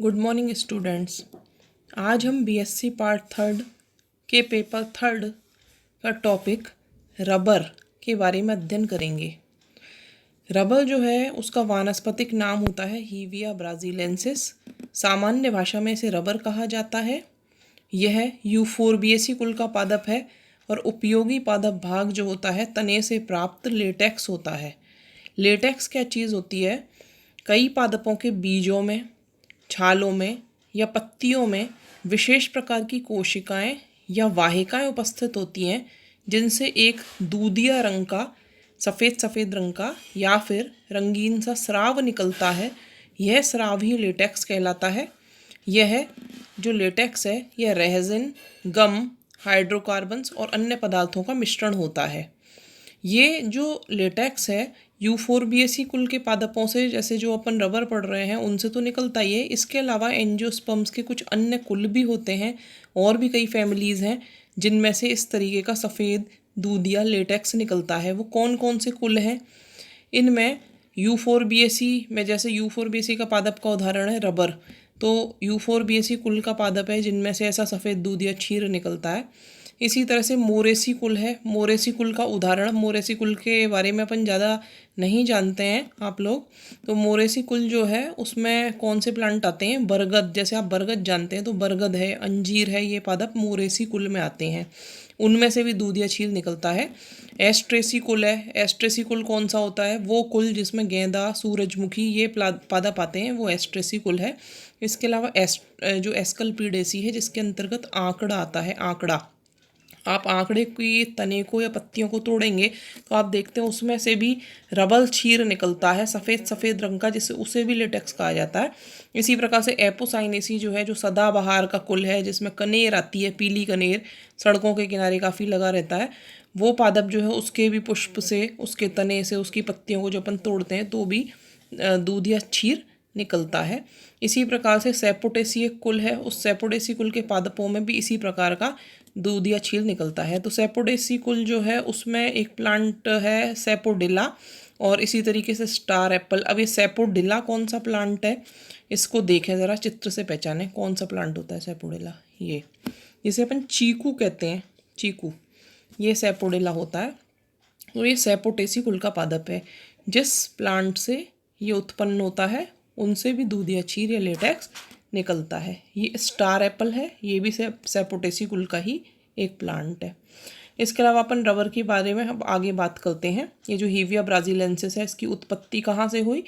Good morning students. आज हम BSc part third के पेपर थर्ड का टॉपिक रबर के बारे में अध्ययन करेंगे। रबर जो है उसका वानस्पतिक नाम होता है हीविया ब्राजीलेंसिस। सामान्य भाषा में इसे रबर कहा जाता है। यह यूफोरबिएसी कुल का पादप है और उपयोगी पादप भाग जो होता है तने से प्राप्त लेटेक्स होता है। लेटेक्स क्या चीज़ होती है? कई पादपों के बीजों में, छालों में या पत्तियों में विशेष प्रकार की कोशिकाएं या वाहिकाएं उपस्थित होती हैं जिनसे एक दूधिया रंग का, सफ़ेद सफ़ेद रंग का या फिर रंगीन सा स्राव निकलता है। यह स्राव ही लेटेक्स कहलाता है। यह जो लेटेक्स है यह रेजिन, गम, हाइड्रोकार्बन्स और अन्य पदार्थों का मिश्रण होता है। ये जो लेटेक्स है यूफोरबिएसी कुल के पादपों से, जैसे जो अपन रबर पढ़ रहे हैं उनसे तो निकलता ही है। इसके अलावा एंजियोस्पर्म्स के कुछ अन्य कुल भी होते हैं और भी कई फैमिलीज़ हैं जिनमें से इस तरीके का सफ़ेद दूधिया लेटेक्स निकलता है। वो कौन कौन से कुल हैं? इनमें यूफोरबिएसी में, जैसे यूफोरबिएसी का पादप का उदाहरण है रबर, तो यूफोरबिएसी कुल का पादप है जिनमें से ऐसा सफ़ेद दूधिया क्षीर निकलता है। इसी तरह से मोरेसी कुल है। मोरेसी कुल का उदाहरण, मोरेसी कुल के बारे में अपन ज़्यादा नहीं जानते हैं आप लोग, तो मोरेसी कुल जो है उसमें कौन से प्लांट आते हैं? बरगद, जैसे आप बरगद जानते हैं तो बरगद है, अंजीर है, ये पादप मोरेसी कुल में आते हैं। उनमें से भी दूधिया छील निकलता है। एस्ट्रेसी कुल है। एस्ट्रेसी कुल कौन सा होता है? वो कुल जिसमें गेंदा, सूरजमुखी ये पादप आते हैं, वो एस्ट्रेसी कुल है। इसके अलावा जो एस्कल्पिडेसी है जिसके अंतर्गत आंकड़ा आता है। आंकड़ा, आप आंकड़े की तने को या पत्तियों को तोड़ेंगे तो आप देखते हैं उसमें से भी रबल क्षीर निकलता है सफ़ेद सफ़ेद रंग का, जिससे उसे भी लेटेक्स कहा जाता है। इसी प्रकार से एपोसाइनेसी जो है, जो सदाबहार का कुल है जिसमें कनेर आती है, पीली कनेर सड़कों के किनारे काफ़ी लगा रहता है, वो पादप जो है उसके भी पुष्प से, उसके तने से, उसकी पत्तियों को जो अपन तोड़ते हैं तो भी दूधिया क्षीर निकलता है। इसी प्रकार से सेपोटेसी एक कुल है, उस सेपोटेसी कुल के पादपों में भी इसी प्रकार का दूधिया छील निकलता है। तो सेपोडेसी कुल जो है उसमें एक प्लांट है सेपोडिला, और इसी तरीके से स्टार एप्पल। अब ये सेपोडिला कौन सा प्लांट है, इसको देखें ज़रा, चित्र से पहचानें कौन सा प्लांट होता है सेपोडिला। ये जिसे अपन चीकू कहते हैं, चीकू, ये सेपोडिला होता है। तो ये सेपोटेसी कुल का पादप है। जिस प्लांट से ये उत्पन्न होता है उनसे भी दूधिया क्षीर या लेटेक्स निकलता है। ये स्टार एप्पल है, ये भी सेपोटेसी कुल का ही एक प्लांट है। इसके अलावा अपन रबर के बारे में अब आगे बात करते हैं। ये जो हीविया ब्राजीलेंसिस है, इसकी उत्पत्ति कहाँ से हुई?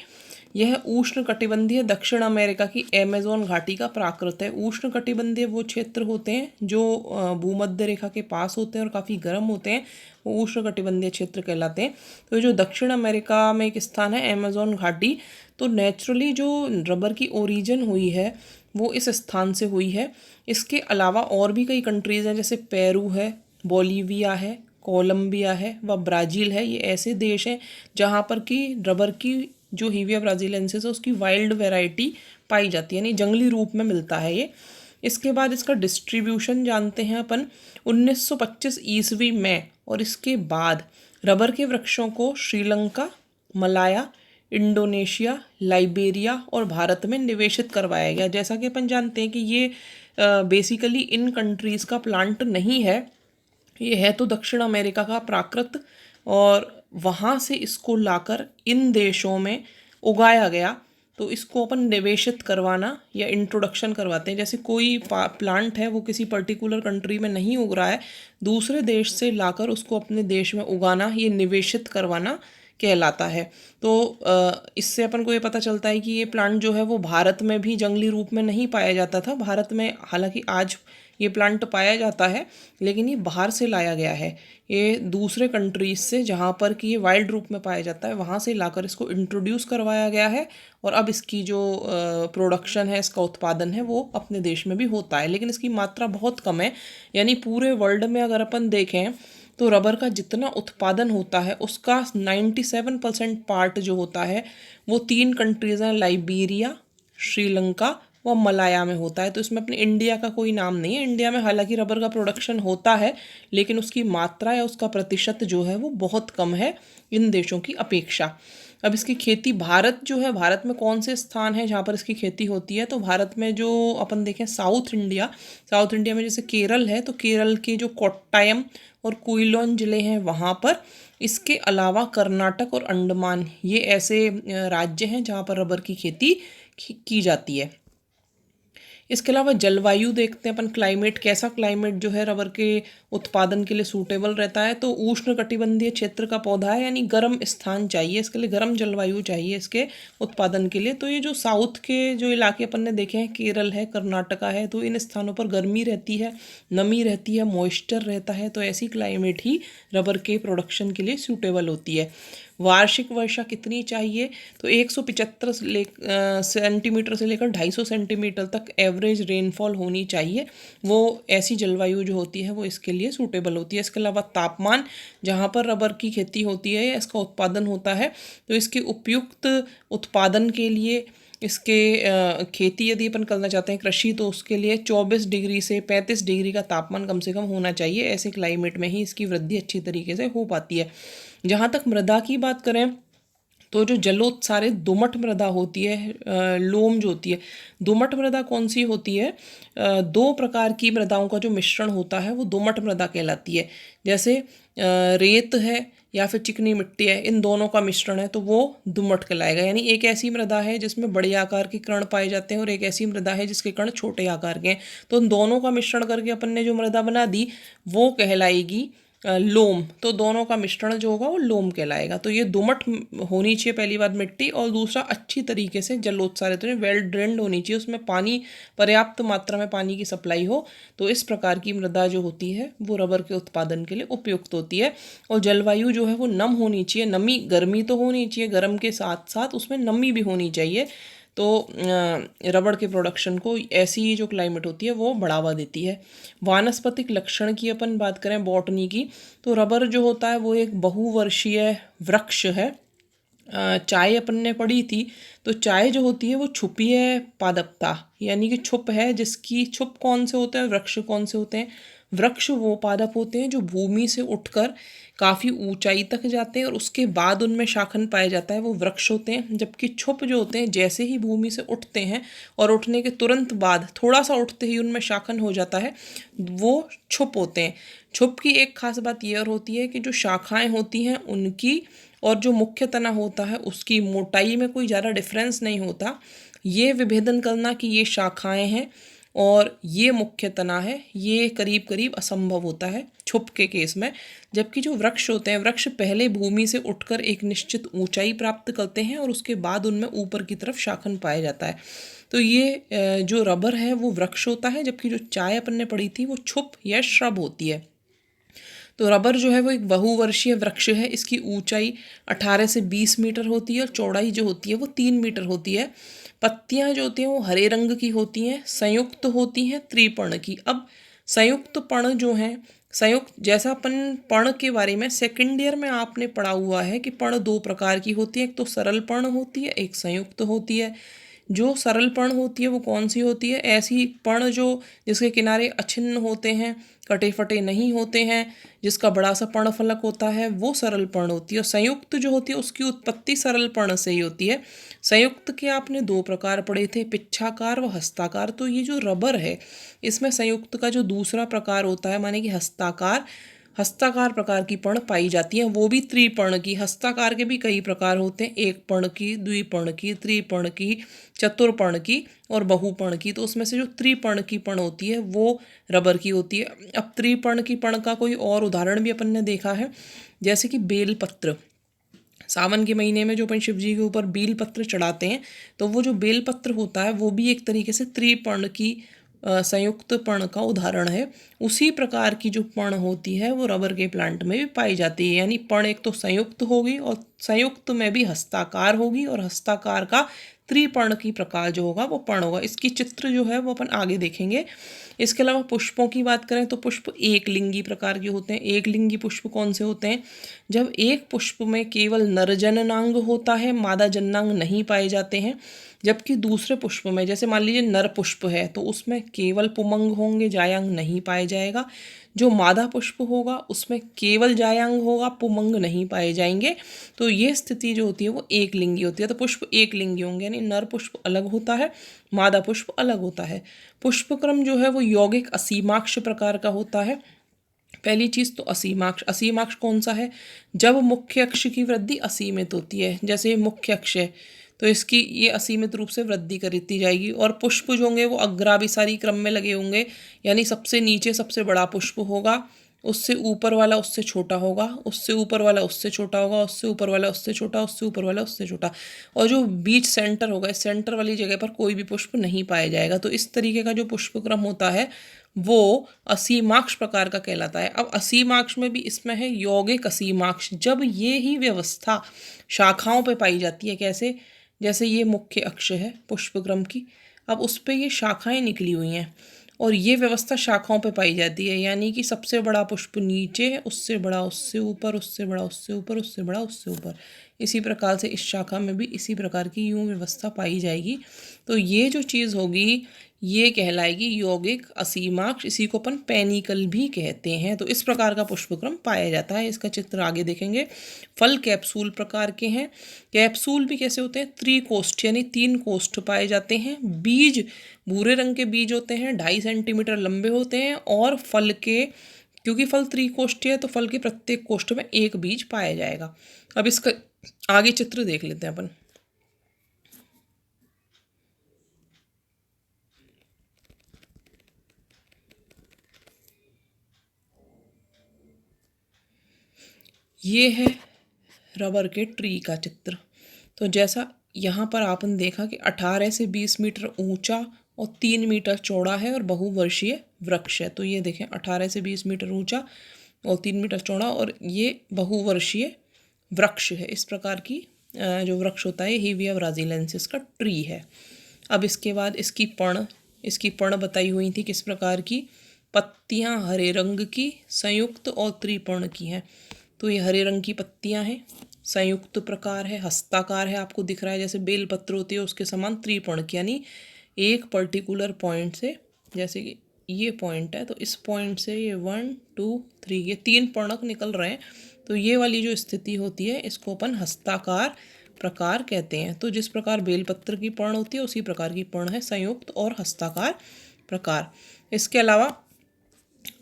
यह उष्ण कटिबंधीय दक्षिण अमेरिका की अमेज़न घाटी का प्राकृत है। उष्ण कटिबंधीय वो क्षेत्र होते हैं जो भूमध्य रेखा के पास होते हैं और काफ़ी गर्म होते हैं, वो उष्ण कटिबंधीय क्षेत्र कहलाते हैं। तो जो दक्षिण अमेरिका में एक स्थान है अमेज़न घाटी, तो नेचुरली जो रबर की ओरिजिन हुई है वो इस स्थान से हुई है। इसके अलावा और भी कई कंट्रीज़ हैं, जैसे पेरू है, बोलीविया है, कोलंबिया है व ब्राज़ील है। ये ऐसे देश हैं जहाँ पर कि रबर की जो हीविया ब्राजीलेंसिस है उसकी वाइल्ड वैरायटी पाई जाती है, यानी जंगली रूप में मिलता है ये। इसके बाद इसका डिस्ट्रीब्यूशन जानते हैं अपन। 1925 ईस्वी में और इसके बाद रबर के वृक्षों को श्रीलंका, मलाया, इंडोनेशिया, लाइबेरिया और भारत में निवेशित करवाया गया। जैसा कि अपन जानते हैं कि ये बेसिकली इन कंट्रीज़ का प्लांट नहीं है, ये है तो दक्षिण अमेरिका का प्राकृत, और वहाँ से इसको लाकर इन देशों में उगाया गया। तो इसको अपन निवेशित करवाना या इंट्रोडक्शन करवाते हैं। जैसे कोई प्लांट है वो किसी पर्टिकुलर कंट्री में नहीं उग रहा है, दूसरे देश से लाकर उसको अपने देश में उगाना, ये निवेशित करवाना कहलाता है। तो इससे अपन को ये पता चलता है कि ये प्लांट जो है वो भारत में भी जंगली रूप में नहीं पाया जाता था। भारत में हालांकि आज ये प्लांट पाया जाता है, लेकिन ये बाहर से लाया गया है। ये दूसरे कंट्रीज से, जहाँ पर कि ये वाइल्ड रूप में पाया जाता है, वहाँ से लाकर इसको इंट्रोड्यूस करवाया गया है। और अब इसकी जो प्रोडक्शन है, इसका उत्पादन है, वो अपने देश में भी होता है, लेकिन इसकी मात्रा बहुत कम है। यानी पूरे वर्ल्ड में अगर अपन देखें तो रबर का जितना उत्पादन होता है उसका 97% पार्ट जो होता है वो 3 कंट्रीज़ हैं, लाइबेरिया, श्रीलंका व मलाया में होता है। तो इसमें अपने इंडिया का कोई नाम नहीं है। इंडिया में हालांकि रबर का प्रोडक्शन होता है, लेकिन उसकी मात्रा या उसका प्रतिशत जो है वो बहुत कम है इन देशों की अपेक्षा। अब इसकी खेती भारत जो है, भारत में कौन से स्थान है जहाँ पर इसकी खेती होती है? तो भारत में जो अपन देखें साउथ इंडिया में जैसे केरल है, तो केरल के जो कोट्टायम और क्विलोन ज़िले हैं वहाँ पर, इसके अलावा कर्नाटक और अंडमान, ये ऐसे राज्य हैं जहाँ पर रबर की खेती की जाती है। इसके अलावा जलवायु देखते हैं अपन, क्लाइमेट, कैसा क्लाइमेट जो है रबर के उत्पादन के लिए सूटेबल रहता है? तो उष्ण कटिबंधीय क्षेत्र का पौधा है, यानी गर्म स्थान चाहिए इसके लिए, गर्म जलवायु चाहिए इसके उत्पादन के लिए। तो ये जो साउथ के जो इलाके अपन ने देखे हैं, केरल है, कर्नाटका है, तो इन स्थानों पर गर्मी रहती है, नमी रहती है, मॉइस्चर रहता है, तो ऐसी क्लाइमेट ही रबर के प्रोडक्शन के लिए सूटेबल होती है। वार्षिक वर्षा कितनी चाहिए? तो 175 सेंटीमीटर से लेकर 250 सेंटीमीटर तक एवरेज रेनफॉल होनी चाहिए। वो ऐसी जलवायु जो होती है वो इसके लिए सूटेबल होती है। इसके अलावा तापमान, जहाँ पर रबर की खेती होती है या इसका उत्पादन होता है, तो इसके उपयुक्त उत्पादन के लिए, इसके खेती यदि अपन करना चाहते हैं कृषि, तो उसके लिए 24 डिग्री से 35 डिग्री का तापमान कम से कम होना चाहिए। ऐसे क्लाइमेट में ही इसकी वृद्धि अच्छी तरीके से हो पाती है। जहाँ तक मृदा की बात करें, तो जो जलोत्सारित दोमट मृदा होती है, लोम जो होती है, दोमट मृदा कौन सी होती है? दो प्रकार की मृदाओं का जो मिश्रण होता है वो दोमट मृदा कहलाती है। जैसे रेत है या फिर चिकनी मिट्टी है, इन दोनों का मिश्रण है तो वो दोमट कहलाएगा। यानी एक ऐसी मृदा है जिसमें बड़े आकार के कण पाए जाते हैं और एक ऐसी मृदा है जिसके कण छोटे आकार के हैं। तो उन दोनों का मिश्रण करके अपन ने जो मृदा बना दी वो कहलाएगी लोम। तो दोनों का मिश्रण जो होगा वो लोम कहलाएगा। तो ये दोमट होनी चाहिए पहली बात मिट्टी, और दूसरा अच्छी तरीके से जलोत्सारित, वेल ड्रेन्ड होनी चाहिए, उसमें पानी, पर्याप्त मात्रा में पानी की सप्लाई हो। तो इस प्रकार की मृदा जो होती है वो रबर के उत्पादन के लिए उपयुक्त होती है। और जलवायु जो है वो नम होनी चाहिए, नमी, गर्मी तो होनी चाहिए, गर्म के साथ साथ उसमें नमी भी होनी चाहिए। तो रबड़ के प्रोडक्शन को ऐसी जो क्लाइमेट होती है वो बढ़ावा देती है। वानस्पतिक लक्षण की अपन बात करें, बॉटनी की, तो रबर जो होता है वो एक बहुवर्षीय वृक्ष है। चाय अपन ने पढ़ी थी, तो चाय जो होती है वो छुपी है पादपता, यानी कि छुप है, जिसकी छुप कौन से होते हैं, वृक्ष कौन से होते हैं? वृक्ष वो पादप होते हैं जो भूमि से उठकर काफ़ी ऊंचाई तक जाते हैं और उसके बाद उनमें शाखन पाया जाता है, वो वृक्ष होते हैं। जबकि छुप जो होते हैं जैसे ही भूमि से उठते हैं और उठने के तुरंत बाद थोड़ा सा उठते ही उनमें शाखन हो जाता है, वो छुप होते हैं। छुप की एक खास बात ये और होती है कि जो शाखाएं होती हैं उनकी और जो मुख्य तना होता है उसकी मोटाई में कोई ज़्यादा डिफरेंस नहीं होता। ये विभेदन करना कि ये शाखाएं हैं और ये मुख्य तना है, ये करीब करीब असंभव होता है छुप के केस में। जबकि जो वृक्ष होते हैं, वृक्ष पहले भूमि से उठकर एक निश्चित ऊंचाई प्राप्त करते हैं और उसके बाद उनमें ऊपर की तरफ शाखन पाया जाता है। तो ये जो रबर है वो वृक्ष होता है, जबकि जो चाय अपन ने पढ़ी थी वो छुप या श्रब होती है। तो रबर जो है वो एक बहुवर्षीय वृक्ष है। इसकी ऊंचाई 18 से 20 मीटर होती है और चौड़ाई जो होती है वो 3 मीटर होती है। पत्तियां जो होती हैं वो हरे रंग की होती हैं, संयुक्त होती हैं त्रिपर्ण की। अब संयुक्त पर्ण जो हैं, संयुक्त, जैसा अपन पर्ण के बारे में सेकंड ईयर में आपने पढ़ा हुआ है कि पर्ण दो प्रकार की होती है, एक तो सरल पर्ण होती है, एक संयुक्त होती है। जो सरल पर्ण होती है वो कौन सी होती है? ऐसी पर्ण जो जिसके किनारे अछिन्न होते हैं, कटे फटे नहीं होते हैं, जिसका बड़ा सा पर्ण फलक होता है, वो सरल पर्ण होती है। और संयुक्त जो होती है उसकी उत्पत्ति सरल पर्ण से ही होती है। संयुक्त के आपने दो प्रकार पढ़े थे, पिच्छाकार व हस्ताकार। तो ये जो रबर है इसमें संयुक्त का जो दूसरा प्रकार होता है, माने कि हस्ताकार, हस्ताकार प्रकार की पर्ण पाई जाती है, वो भी त्रिपर्ण की। हस्ताकार के भी कई प्रकार होते हैं, एक पर्ण की, द्विपर्ण की, त्रिपर्ण की, चतुर्पर्ण की और बहुपर्ण की। तो उसमें से जो त्रिपर्ण की पर्ण होती है वो रबर की होती है। अब त्रिपर्ण की पर्ण का कोई और उदाहरण भी अपन ने देखा है, जैसे कि बेलपत्र। सावन के महीने में जो अपन शिव जी के ऊपर बेलपत्र चढ़ाते हैं, तो वो जो बेलपत्र होता है वो भी एक तरीके से त्रिपर्ण की संयुक्त पर्ण का उदाहरण है। उसी प्रकार की जो पर्ण होती है वो रबर के प्लांट में भी पाई जाती है। यानी पर्ण एक तो संयुक्त होगी और संयुक्त में भी हस्ताकार होगी, और हस्ताकार का त्रिपर्ण की प्रकार जो होगा वो पर्ण होगा। इसकी चित्र जो है वो अपन आगे देखेंगे। इसके अलावा पुष्पों की बात करें तो पुष्प एक लिंगी प्रकार के होते हैं। एक लिंगी पुष्प कौन से होते हैं? जब एक पुष्प में केवल नर जननांग होता है, मादा जननांग नहीं पाए जाते हैं। जबकि दूसरे पुष्प में, जैसे मान लीजिए नर पुष्प है, तो उसमें केवल पुमंग होंगे, जायांग नहीं पाए जाएगा। जो मादा पुष्प होगा उसमें केवल जायांग होगा, पुमंग नहीं पाए जाएंगे। तो ये स्थिति जो होती है वो एक लिंगी होती है। तो पुष्प एक लिंगी होंगे, यानी नर पुष्प अलग होता है, मादा पुष्प अलग होता है। पुष्पक्रम जो है वो यौगिक असीमाक्ष प्रकार का होता है। पहली चीज तो असीमाक्ष। असीमाक्ष कौन सा है? जब मुख्य अक्ष की वृद्धि असीमित होती है, जैसे ये मुख्य अक्ष है तो इसकी ये असीमित रूप से वृद्धि करती जाएगी। और पुष्प जो होंगे वो अग्राभिसारी क्रम में लगे होंगे, यानी सबसे नीचे सबसे बड़ा पुष्प होगा, उससे ऊपर वाला उससे छोटा होगा, उससे ऊपर वाला उससे छोटा होगा, उससे ऊपर वाला उससे छोटा, उससे ऊपर वाला उससे छोटा, और जो बीच सेंटर होगा, इस सेंटर वाली जगह पर कोई भी पुष्प नहीं पाया जाएगा। तो इस तरीके का जो पुष्पक्रम होता है वो असीमाक्ष प्रकार का कहलाता है। अब असीमाक्ष में भी इसमें है यौगिक असीमाक्ष। जब ये ही व्यवस्था शाखाओं पे पाई जाती है, कैसे? जैसे ये मुख्य अक्ष है पुष्पक्रम की, अब उस पर ये शाखाएं निकली हुई हैं और ये व्यवस्था शाखाओं पे पाई जाती है, यानी कि सबसे बड़ा पुष्प नीचे है, उससे बड़ा उससे ऊपर, उससे बड़ा उससे ऊपर, उससे बड़ा उससे ऊपर। इसी प्रकार से इस शाखा में भी इसी प्रकार की यूं व्यवस्था पाई जाएगी। तो ये जो चीज़ होगी ये कहलाएगी यौगिक असीमाक्ष। इसी को अपन पेनिकल भी कहते हैं। तो इस प्रकार का पुष्पक्रम पाया जाता है। इसका चित्र आगे देखेंगे। फल कैप्सूल प्रकार के हैं। कैप्सूल भी कैसे होते हैं? त्रिकोष्ठ, यानी 3 कोष्ठ पाए जाते हैं। बीज भूरे रंग के बीज होते हैं, 2.5 सेंटीमीटर लंबे होते हैं। और फल के, क्योंकि फल त्रिकोष्ठीय है तो फल के प्रत्येक कोष्ठ में एक बीज पाया जाएगा। अब इसका आगे चित्र देख लेते हैं अपन। ये है रबर के ट्री का चित्र। तो जैसा यहाँ पर आपने देखा कि 18 से 20 मीटर ऊंचा और 3 मीटर चौड़ा है और बहुवर्षीय वृक्ष है। तो ये देखें, 18 से 20 मीटर ऊंचा और 3 मीटर चौड़ा, और ये बहुवर्षीय वृक्ष है। इस प्रकार की जो वृक्ष होता है हीविया ब्राजीलेंसिस का ट्री है। अब इसके बाद इसकी पर्ण बताई हुई थी किस प्रकार की। पत्तियां हरे रंग की, संयुक्त और त्रिपर्ण की हैं। तो ये हरे रंग की पत्तियां हैं, संयुक्त प्रकार है, हस्ताकार है, आपको दिख रहा है जैसे बेल पत्र होती है उसके समान त्रिपर्ण की, यानी एक पर्टिकुलर पॉइंट से, जैसे कि ये पॉइंट है तो इस पॉइंट से ये 1 2 3 ये 3 पर्णक निकल रहे हैं। तो ये वाली जो स्थिति होती है इसको अपन हस्ताकार प्रकार कहते हैं। तो जिस प्रकार बेलपत्र की पर्ण होती है उसी प्रकार की पर्ण है संयुक्त और हस्ताकार प्रकार। इसके अलावा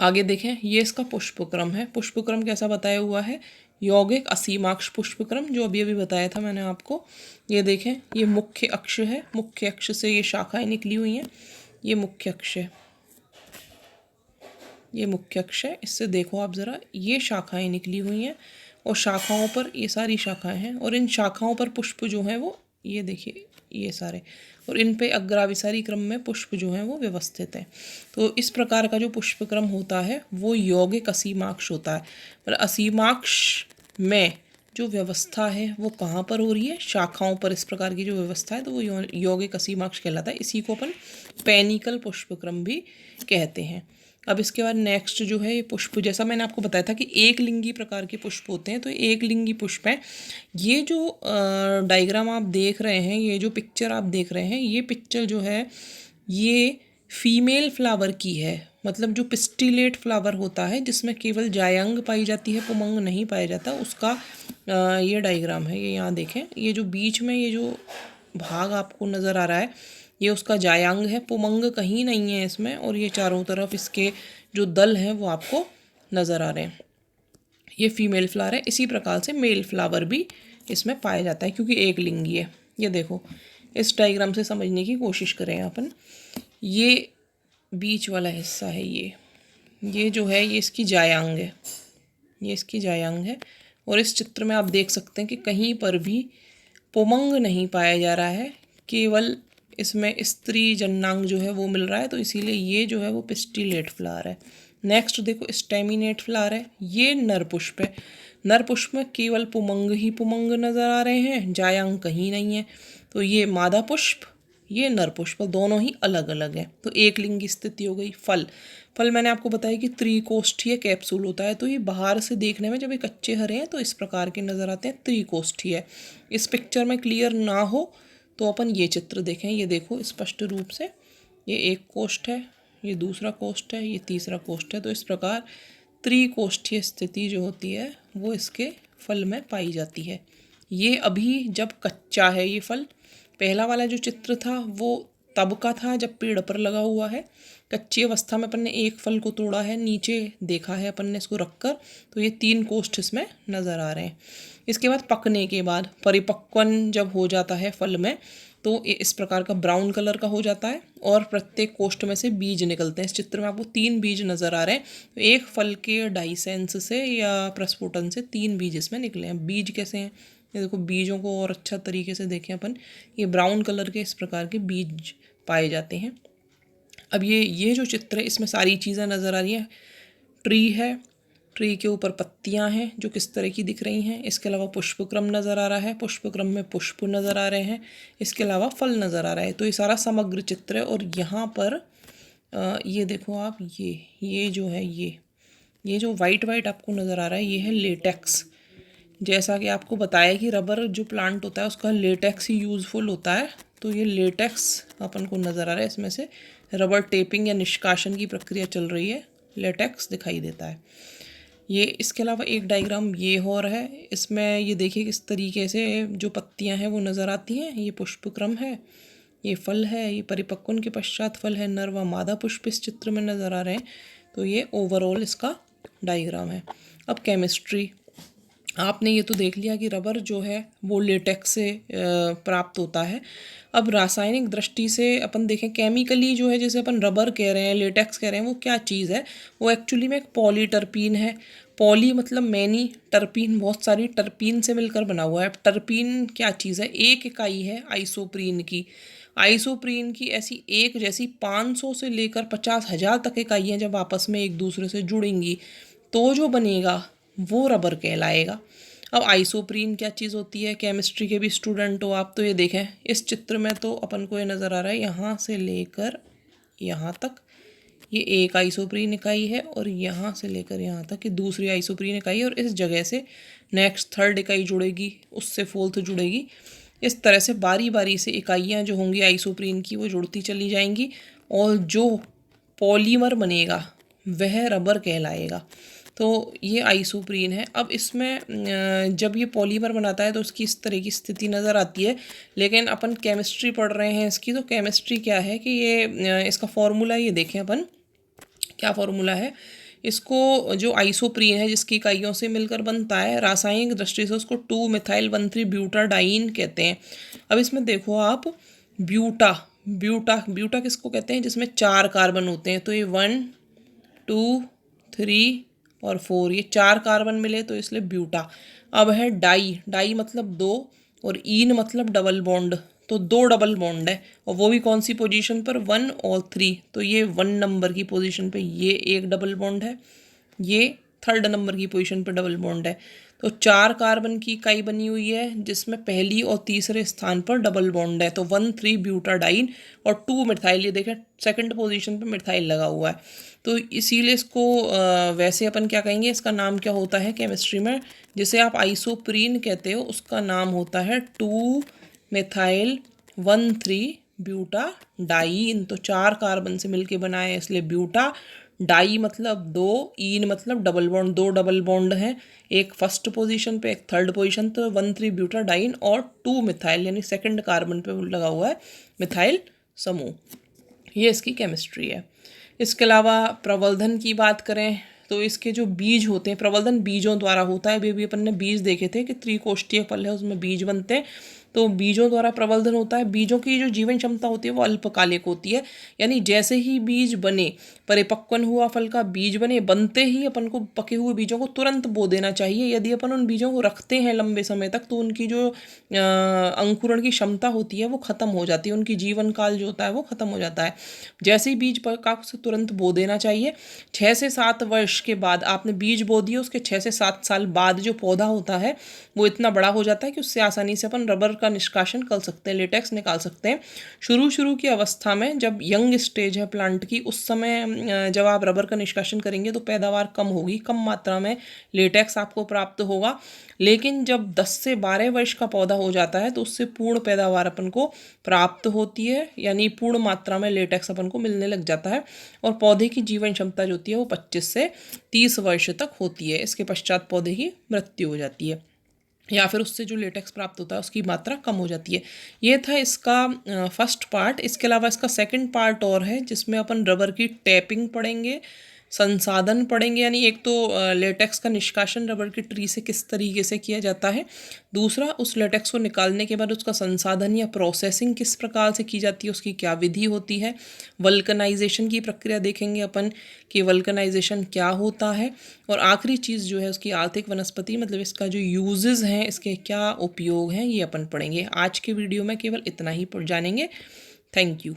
आगे देखें, ये इसका पुष्पक्रम है। पुष्पक्रम कैसा बताया हुआ है? यौगिक असीमाक्ष पुष्पक्रम, जो अभी अभी बताया था मैंने आपको। ये देखें, ये मुख्य अक्ष है, मुख्य अक्ष से ये शाखाएं निकली हुई हैं। ये मुख्य अक्ष है, ये मुख्य अक्ष है। इससे देखो आप ज़रा, ये शाखाएं निकली हुई हैं और शाखाओं पर ये सारी शाखाएं हैं, और इन शाखाओं पर पुष्प जो हैं वो ये देखिए ये सारे, और इन पे अग्राभिसारी क्रम में पुष्प जो हैं वो व्यवस्थित हैं। तो इस प्रकार का जो पुष्पक्रम होता है वो यौगिक असीमाक्ष होता है। पर असीमाक्ष में जो व्यवस्था है वो कहाँ पर हो रही है? शाखाओं पर। इस प्रकार की जो व्यवस्था है तो वो यौगिक असीमाक्ष कहलाता है। इसी को अपन पेनिकल पुष्पक्रम भी कहते हैं। अब इसके बाद नेक्स्ट जो है ये पुष्प, जैसा मैंने आपको बताया था कि एक लिंगी प्रकार के पुष्प होते हैं, तो एक लिंगी पुष्प हैं। ये जो डायग्राम आप देख रहे हैं, ये जो पिक्चर आप देख रहे हैं, ये पिक्चर जो है ये फीमेल फ्लावर की है। मतलब जो पिस्टिलेट फ्लावर होता है जिसमें केवल जायंग पाई जाती है, पुमंग नहीं पाया जाता, उसका ये डायग्राम है। ये यहाँ देखें, ये जो बीच में ये जो भाग आपको नज़र आ रहा है ये उसका जायांग है, पुमंग कहीं नहीं है इसमें। और ये चारों तरफ इसके जो दल हैं वो आपको नज़र आ रहे हैं। ये फीमेल फ्लावर है। इसी प्रकार से मेल फ्लावर भी इसमें पाया जाता है क्योंकि एक लिंगी है। ये देखो, इस डायग्राम से समझने की कोशिश करें अपन। ये बीच वाला हिस्सा है, ये जो है ये इसकी जायांग है, ये इसकी जायांग है। और इस चित्र में आप देख सकते हैं कि कहीं पर भी पुमंग नहीं पाया जा रहा है, केवल इसमें स्त्री जन्नांग जो है वो मिल रहा है। तो इसीलिए ये जो है वो पिस्टिलेट फ्लावर है। नेक्स्ट देखो, स्टेमिनेट फ्लावर है। ये नर पुष्प है। नर पुष्प में केवल पुमंग ही पुमंग नज़र आ रहे हैं, जायांग कहीं नहीं है। तो ये मादा पुष्प, ये नर पुष्प, दोनों ही अलग अलग हैं। तो एक लिंगी स्थिति हो गई। फल मैंने आपको बताया कि त्रिकोष्ठीय कैप्सूल होता है। तो ये बाहर से देखने में जब ये कच्चे हरे हैं तो इस प्रकार के नज़र आते हैं, त्रिकोष्ठीय। इस पिक्चर में क्लियर ना हो तो अपन ये चित्र देखें, ये देखो स्पष्ट रूप से, ये एक कोष्ठ है, ये दूसरा कोष्ठ है, ये तीसरा कोष्ठ है। तो इस प्रकार त्रिकोष्ठीय स्थिति जो होती है वो इसके फल में पाई जाती है। ये अभी जब कच्चा है ये फल, पहला वाला जो चित्र था वो तब का था जब पेड़ पर लगा हुआ है। कच्ची अवस्था में अपन ने एक फल को तोड़ा है, नीचे देखा है अपन ने इसको रखकर, तो ये 3 कोष्ठ इसमें नज़र आ रहे हैं। इसके बाद पकने के बाद परिपक्वन जब हो जाता है फल में, तो ये इस प्रकार का ब्राउन कलर का हो जाता है और प्रत्येक कोष्ठ में से बीज निकलते हैं। इस चित्र में आपको 3 बीज नज़र आ रहे हैं। तो एक फल के डाइसेंस से या प्रस्फुटन से 3 बीज इसमें निकले हैं। बीज कैसे हैं, ये देखो, बीजों को और अच्छा तरीके से देखें अपन, ये ब्राउन कलर के इस प्रकार के बीज पाए जाते हैं। अब ये जो चित्र है इसमें सारी चीज़ें नज़र आ रही हैं। ट्री है, ट्री के ऊपर पत्तियां हैं जो किस तरह की दिख रही हैं। इसके अलावा पुष्पक्रम नज़र आ रहा है, पुष्पक्रम में पुष्प नज़र आ रहे हैं। इसके अलावा फल नज़र आ रहा है। तो ये सारा समग्र चित्र है। और यहाँ पर ये देखो आप, ये जो है, ये जो वाइट वाइट आपको नज़र आ रहा है, ये है लेटेक्स। जैसा कि आपको बताया कि रबर जो प्लांट होता है उसका लेटेक्स ही यूज़फुल होता है। तो ये लेटेक्स अपन को नज़र आ रहा है, इसमें से रबर टेपिंग या निष्कासन की प्रक्रिया चल रही है, लेटेक्स दिखाई देता है। ये इसके अलावा एक डायग्राम ये और है, इसमें ये देखिए किस तरीके से जो पत्तियां हैं वो नज़र आती हैं। ये पुष्पक्रम है, ये फल है, ये परिपक्वन के पश्चात फल है। नर व मादा पुष्प इस चित्र में नज़र आ रहे हैं। तो ये ओवरऑल इसका डायग्राम है। अब केमिस्ट्री, आपने ये तो देख लिया कि रबर जो है वो लेटेक्स से प्राप्त होता है। अब रासायनिक दृष्टि से अपन देखें, केमिकली जो है, जैसे अपन रबर कह रहे हैं, लेटेक्स कह रहे हैं, वो क्या चीज़ है, वो एक्चुअली में एक पॉलीटर्पीन है। पॉली मतलब मैनी, टर्पीन बहुत सारी टर्पीन से मिलकर बना हुआ है। टर्पीन क्या चीज़ है, एक इकाई है आइसोप्रीन की। आइसोप्रीन की ऐसी एक जैसी 500 से लेकर 50,000 तक इकाइयाँ जब आपस में एक दूसरे से जुड़ेंगी तो जो बनेगा वो रबर कहलाएगा। अब आइसोप्रीन क्या चीज़ होती है, केमिस्ट्री के भी स्टूडेंट हो आप तो ये देखें, इस चित्र में तो अपन को ये नज़र आ रहा है यहाँ से लेकर यहाँ तक ये एक आइसोप्रीन इकाई है, और यहाँ से लेकर यहाँ तक ये दूसरी आइसोप्रीन इकाई है, और इस जगह से नेक्स्ट थर्ड इकाई जुड़ेगी, उससे फोर्थ जुड़ेगी। इस तरह से बारी बारी से इकाइयाँ जो होंगी आइसोप्रीन की वो जुड़ती चली जाएंगी, और जो पॉलीमर बनेगा वह रबर कहलाएगा। तो ये आइसोप्रीन है। अब इसमें जब ये पॉलीमर बनाता है तो उसकी इस तरह की स्थिति नज़र आती है। लेकिन अपन केमिस्ट्री पढ़ रहे हैं इसकी, तो केमिस्ट्री क्या है कि ये इसका फॉर्मूला ये देखें अपन, क्या फॉर्मूला है। इसको जो आइसोप्रीन है जिसकी इकाइयों से मिलकर बनता है, रासायनिक दृष्टि से उसको 2-मेथाइल-1,3-ब्यूटाडाइन कहते हैं। अब इसमें देखो आप, ब्यूटा ब्यूटा ब्यूटा किसको कहते हैं, जिसमें 4 कार्बन होते हैं। तो ये 1, 2, 3 और 4, ये 4 कार्बन मिले तो इसलिए ब्यूटा। अब है डाई, डाई मतलब 2, और ईन मतलब डबल बॉन्ड, तो 2 डबल बॉन्ड है, और वो भी कौन सी पोजीशन पर, 1 और 3। तो ये 1 नंबर की पोजीशन पे ये एक डबल बॉन्ड है, ये 3rd नंबर की पोजीशन पे डबल बॉन्ड है। तो 4 कार्बन की इकाई बनी हुई है जिसमें पहली और तीसरे स्थान पर डबल बॉन्ड है। तो 1,3 ब्यूटाडाइन और 2 मिथाइल, ये देखें 2nd पोजीशन पे मिथाइल लगा हुआ है। तो इसीलिए इसको वैसे अपन क्या कहेंगे, इसका नाम क्या होता है केमिस्ट्री में, जिसे आप आइसोप्रीन कहते हो, उसका नाम होता है 2-मेथाइल-1,3-ब्यूटाडाइन। तो 4 कार्बन से मिलके बना है इसलिए ब्यूटा। डाई मतलब 2, ईन मतलब डबल बॉन्ड, 2 डबल बॉन्ड हैं, एक फर्स्ट पोजीशन पे एक थर्ड पोजीशन, तो 1,3 ब्यूटाडाइन और 2 मिथाइल यानी 2nd कार्बन पे लगा हुआ है मिथाइल समूह। ये इसकी केमिस्ट्री है। इसके अलावा प्रवर्धन की बात करें तो इसके जो बीज होते हैं, प्रवर्धन बीजों द्वारा होता है। भी अपन ने बीज देखे थे कि त्रिकोष्ठीय फल है उसमें बीज बनते हैं, तो बीजों द्वारा प्रवर्धन होता है। बीजों की जो जीवन क्षमता होती है वो अल्पकालिक होती है, यानी जैसे ही बीज बने, परिपक्वन हुआ फल का बीज बने, बनते ही अपन को पके हुए बीजों को तुरंत बो देना चाहिए। यदि अपन उन बीजों को रखते हैं लंबे समय तक तो उनकी जो अंकुरण की क्षमता होती है वो ख़त्म हो जाती है, उनकी जीवन काल जो होता है वो ख़त्म हो जाता है। जैसे ही बीज पका उसे तुरंत बो देना चाहिए। 6 से 7 वर्ष के बाद आपने बीज बो दिए, उसके 6 से 7 साल बाद जो पौधा होता है वो इतना बड़ा हो जाता है कि उससे आसानी से अपन रबर का निष्कासन कर सकते हैं, लेटेक्स निकाल सकते हैं। शुरू की अवस्था में जब यंग स्टेज है प्लांट की, उस समय जब आप रबर का निष्कासन करेंगे तो पैदावार कम होगी, कम मात्रा में लेटेक्स आपको प्राप्त होगा। लेकिन जब 10 से 12 वर्ष का पौधा हो जाता है तो उससे पूर्ण पैदावार अपन को प्राप्त होती है, यानी पूर्ण मात्रा में लेटेक्स अपन को मिलने लग जाता है। और पौधे की जीवन क्षमता जो होती है वो 25 से 30 वर्ष तक होती है। इसके पश्चात पौधे की मृत्यु हो जाती है, या फिर उससे जो लेटेक्स प्राप्त होता है उसकी मात्रा कम हो जाती है। ये था इसका फर्स्ट पार्ट। इसके अलावा इसका सेकंड पार्ट और है जिसमें अपन रबर की टैपिंग पढ़ेंगे, संसाधन पढ़ेंगे, यानी एक तो लेटेक्स का निष्कासन रबर की ट्री से किस तरीके से किया जाता है, दूसरा उस लेटेक्स को निकालने के बाद उसका संसाधन या प्रोसेसिंग किस प्रकार से की जाती है, उसकी क्या विधि होती है। वल्कनाइजेशन की प्रक्रिया देखेंगे अपन कि वल्कनाइजेशन क्या होता है। और आखिरी चीज़ जो है उसकी आर्थिक वनस्पति, मतलब इसका जो यूजेस हैं, इसके क्या उपयोग हैं, ये अपन पढ़ेंगे। आज के वीडियो में केवल इतना ही जानेंगे। Thank you.